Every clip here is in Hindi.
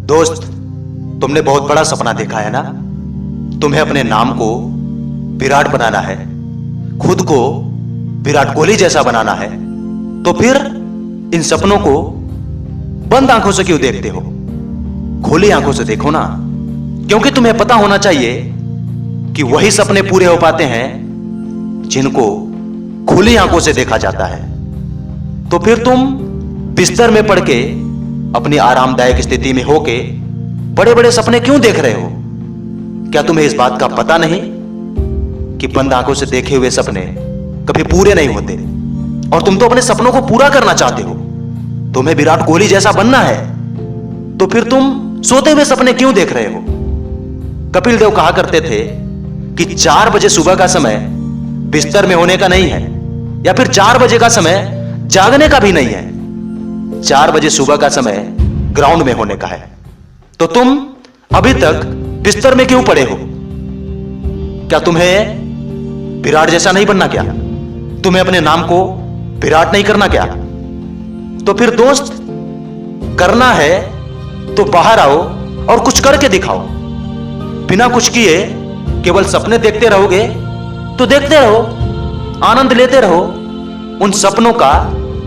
दोस्त, तुमने बहुत बड़ा सपना देखा है ना। तुम्हें अपने नाम को विराट बनाना है, खुद को विराट कोहली जैसा बनाना है। तो फिर इन सपनों को बंद आंखों से क्यों देखते हो? खुली आंखों से देखो ना, क्योंकि तुम्हें पता होना चाहिए कि वही सपने पूरे हो पाते हैं जिनको खुली आंखों से देखा जाता है। तो फिर तुम बिस्तर में पड़ के अपनी आरामदायक स्थिति में होके बड़े बड़े सपने क्यों देख रहे हो? क्या तुम्हें इस बात का पता नहीं कि बंद आंखों से देखे हुए सपने कभी पूरे नहीं होते? और तुम तो अपने सपनों को पूरा करना चाहते हो, तुम्हें विराट कोहली जैसा बनना है। तो फिर तुम सोते हुए सपने क्यों देख रहे हो? कपिल देव कहा करते थे कि 4 बजे सुबह का समय बिस्तर में होने का नहीं है, या फिर 4 बजे का समय जागने का भी नहीं है। 4 बजे सुबह का समय ग्राउंड में होने का है। तो तुम अभी तक बिस्तर में क्यों पड़े हो? क्या तुम्हें विराट जैसा नहीं बनना क्या? तुम्हें अपने नाम को विराट नहीं करना क्या? तो फिर दोस्त, करना है तो बाहर आओ और कुछ करके दिखाओ। बिना कुछ किए केवल सपने देखते रहोगे तो देखते रहो, आनंद लेते रहो उन सपनों का,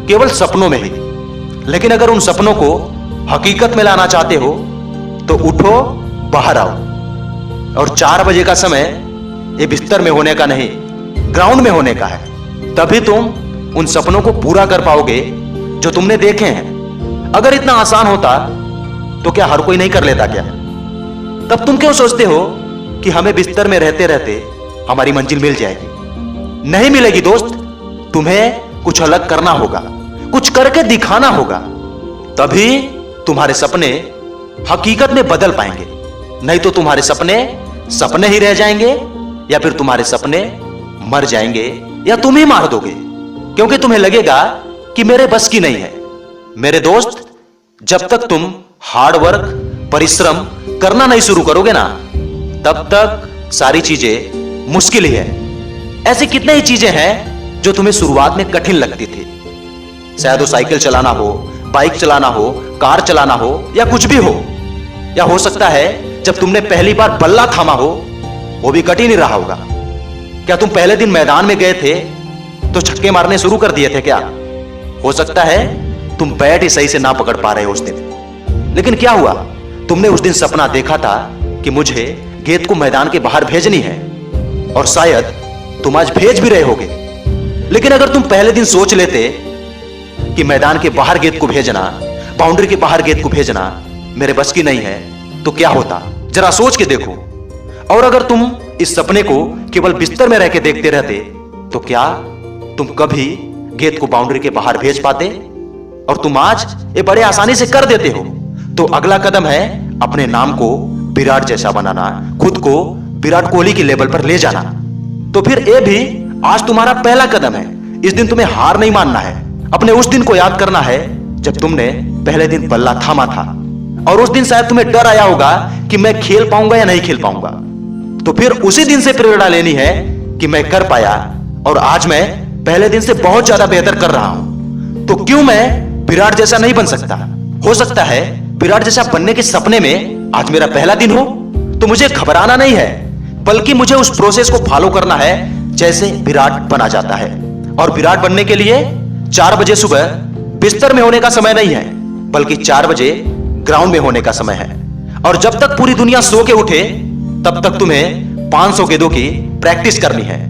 केवल सपनों में ही। लेकिन अगर उन सपनों को हकीकत में लाना चाहते हो तो उठो, बाहर आओ। और 4 बजे का समय ये बिस्तर में होने का नहीं, ग्राउंड में होने का है। तभी तुम उन सपनों को पूरा कर पाओगे जो तुमने देखे हैं। अगर इतना आसान होता तो क्या हर कोई नहीं कर लेता क्या? तब तुम क्यों सोचते हो कि हमें बिस्तर में रहते रहते हमारी मंजिल मिल जाएगी? नहीं मिलेगी दोस्त। तुम्हें कुछ अलग करना होगा, कुछ करके दिखाना होगा, तभी तुम्हारे सपने हकीकत में बदल पाएंगे। नहीं तो तुम्हारे सपने सपने ही रह जाएंगे, या फिर तुम्हारे सपने मर जाएंगे, या तुम ही मार दोगे, क्योंकि तुम्हें लगेगा कि मेरे बस की नहीं है। मेरे दोस्त, जब तक तुम हार्ड वर्क, परिश्रम करना नहीं शुरू करोगे ना, तब तक सारी चीजें मुश्किल ही है। ऐसी कितनी ही चीजें हैं जो तुम्हें शुरुआत में कठिन लगती थी। शायद वो साइकिल चलाना हो, बाइक चलाना हो, कार चलाना हो, या कुछ भी हो। या हो सकता है जब तुमने पहली बार बल्ला थामा हो, वो भी कठिन ही रहा होगा। क्या तुम पहले दिन मैदान में गए थे तो छक्के मारने शुरू कर दिए थे क्या? हो सकता है तुम बैट ही सही से ना पकड़ पा रहे हो उस दिन। लेकिन क्या हुआ? तुमने उस दिन सपना देखा था कि मुझे गेंद को मैदान के बाहर भेजनी है, और शायद तुम आज भेज भी रहे होगे। लेकिन अगर तुम पहले दिन सोच लेते कि मैदान के बाहर गेंद को भेजना, बाउंड्री के बाहर गेंद को भेजना मेरे बस की नहीं है, तो क्या होता? जरा सोच के देखो। और अगर तुम इस सपने को केवल बिस्तर में रह के देखते रहते, तो क्या तुम कभी गेंद को बाउंड्री के बाहर भेज पाते? और तुम आज ये बड़े आसानी से कर देते हो। तो अगला कदम है अपने नाम को विराट जैसा बनाना, खुद को विराट कोहली के लेवल पर ले जाना। तो फिर ये भी आज तुम्हारा पहला कदम है। इस दिन तुम्हें हार नहीं मानना है। अपने उस दिन को याद करना है जब तुमने पहले दिन बल्ला थामा था, और उस दिन शायद तुम्हें डर आया होगा कि मैं खेल पाऊंगा या नहीं खेल पाऊंगा। तो फिर उसी दिन से प्रेरणा लेनी है कि मैं कर पाया, और आज मैं पहले दिन से बहुत ज्यादा बेहतर कर रहा हूं। तो क्यों मैं विराट जैसा नहीं बन सकता? हो सकता है विराट जैसा बनने के सपने में आज मेरा पहला दिन हो। तो मुझे घबराना नहीं है, बल्कि मुझे उस प्रोसेस को फॉलो करना है जैसे विराट बना जाता है। और विराट बनने के लिए 4 बजे सुबह बिस्तर में होने का समय नहीं है, बल्कि 4 बजे ग्राउंड में होने का समय है। और जब तक पूरी दुनिया सो के उठे, तब तक तुम्हें 500 गेंदों की प्रैक्टिस करनी है।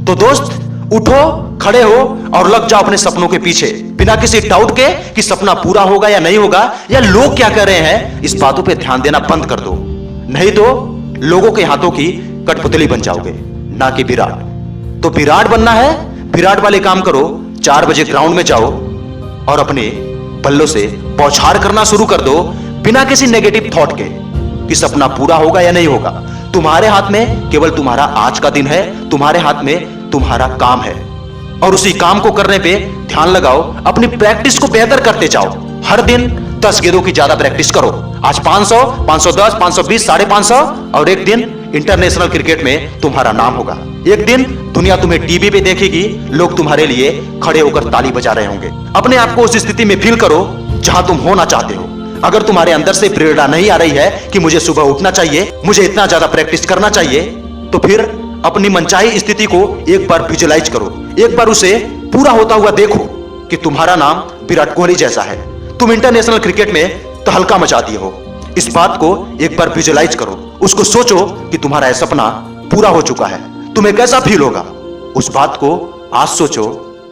तो दोस्त, उठो, खड़े हो और लग जाओ अपने सपनों के पीछे, बिना किसी डाउट के कि सपना पूरा होगा या नहीं होगा, या लोग क्या कर रहे हैं। इस बातों पे ध्यान देना बंद कर दो, नहीं तो लोगों के हाथों की कठपुतली बन जाओगे, ना कि विराट। तो विराट बनना है, विराट वाले काम करो। 4 बजे ग्राउंड में जाओ और अपने बल्लों से बौछार करना शुरू कर दो, बिना किसी नेगेटिव थॉट के कि सपना पूरा होगा या नहीं होगा। तुम्हारे हाथ में केवल तुम्हारा आज का दिन है, तुम्हारे हाथ में तुम्हारा काम है, और उसी काम को करने पे ध्यान लगाओ। अपनी प्रैक्टिस को बेहतर करते जाओ। हर दिन 10 गेंदों की ज्यादा प्रैक्टिस करो। आज 500, 510, 520, 550, और एक दिन इंटरनेशनल क्रिकेट में तुम्हारा नाम होगा। एक दिन दुनिया तुम्हें टीवी पे देखेगी, लोग तुम्हारे लिए खड़े होकर ताली बजा रहे होंगे। अपने आप को उस स्थिति में फील करो जहां तुम होना चाहते हो। अगर तुम्हारे अंदर से प्रेरणा नहीं आ रही है कि मुझे सुबह उठना चाहिए, मुझे इतना ज्यादा प्रैक्टिस करना चाहिए, तो फिर अपनी मनचाही स्थिति को एक बार विजुलाइज करो, एक बार उसे पूरा होता हुआ देखो कि तुम्हारा नाम विराट कोहली जैसा है। तुम इंटरनेशनल क्रिकेट में तहलका मचा दिए हो। इस बात को एक बार विजुलाइज करो, उसको सोचो कि तुम्हारा यह सपना पूरा हो चुका है। तुम्हें कैसा फील होगा, उस बात को आज सोचो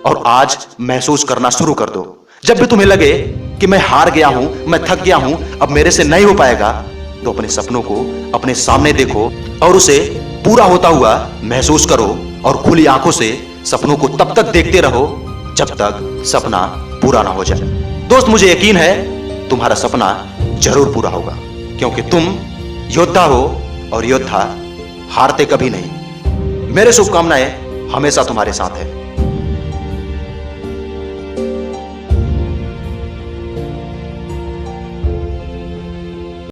और आज महसूस करना शुरू कर दो। जब भी तुम्हें लगे कि मैं हार गया हूं, मैं थक गया हूं, अब मेरे से नहीं हो पाएगा, तो अपने सपनों को अपने सामने देखो और उसे पूरा होता हुआ महसूस करो और खुली आंखों से सपनों को तब तक देखते रहो जब तक सपना पूरा ना हो जाए। दोस्त, मुझे यकीन है तुम्हारा सपना जरूर पूरा होगा, क्योंकि तुम योद्धा हो और योद्धा हारते कभी नहीं। मेरे शुभकामनाएं हमेशा तुम्हारे साथ है।